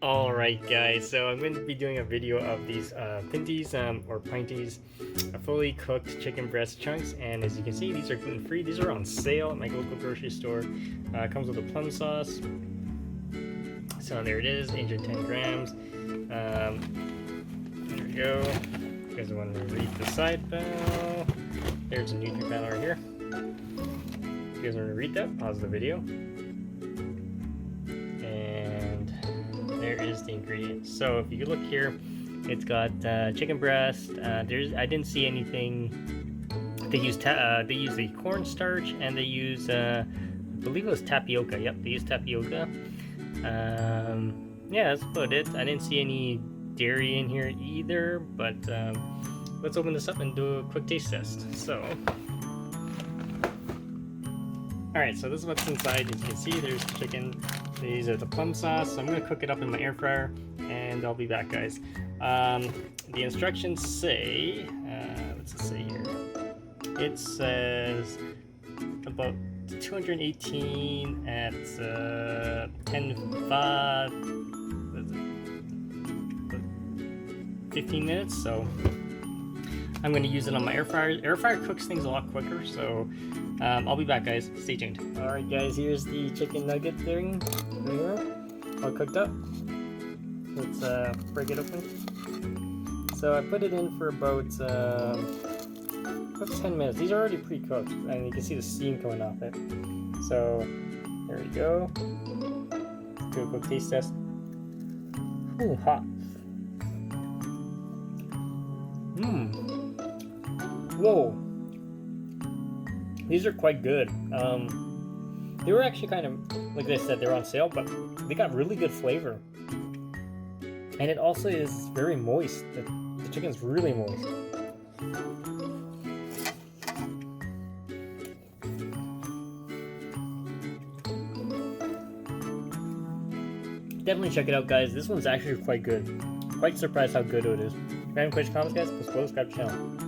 Alright guys, so I'm going to be doing a video of these Pinties or Pinties, fully cooked chicken breast chunks, and as you can see these are gluten free. These are on sale at my local grocery store. Comes with a plum sauce. So there it is, 810 grams. There we go. You guys want to read the side panel. There's a nutrient panel right here. If you guys want to read that, pause the video. There is the ingredients. So if you look here, it's got chicken breast. I didn't see anything. They use the cornstarch, and they use I believe it was tapioca. Yep, they use tapioca. Yeah, that's about it. I didn't see any dairy in here either. But let's open this up and do a quick taste test. So, all right. So this is what's inside. As you can see, there's the chicken. These are the plum sauce. So I'm going to cook it up in my air fryer, and I'll be back, guys. The instructions say, what's it say here? It says about 218 at 15 minutes. So I'm going to use it on my air fryer. Air fryer cooks things a lot quicker, so I'll be back, guys. Stay tuned. Alright guys, here's the chicken nugget thing here, all cooked up. Let's break it open. So I put it in for about 10 minutes. These are already pre-cooked, and you can see the steam coming off it. So there we go. Do a quick taste test. Ooh, hot. Whoa. These are quite good. They were actually kind of, like I said, they're on sale, but they got really good flavor. And it also is very moist. The chicken's really moist. Definitely check it out, guys. This one's actually quite good. Quite surprised how good it is. If you have any questions, comments, guys, please subscribe to the channel.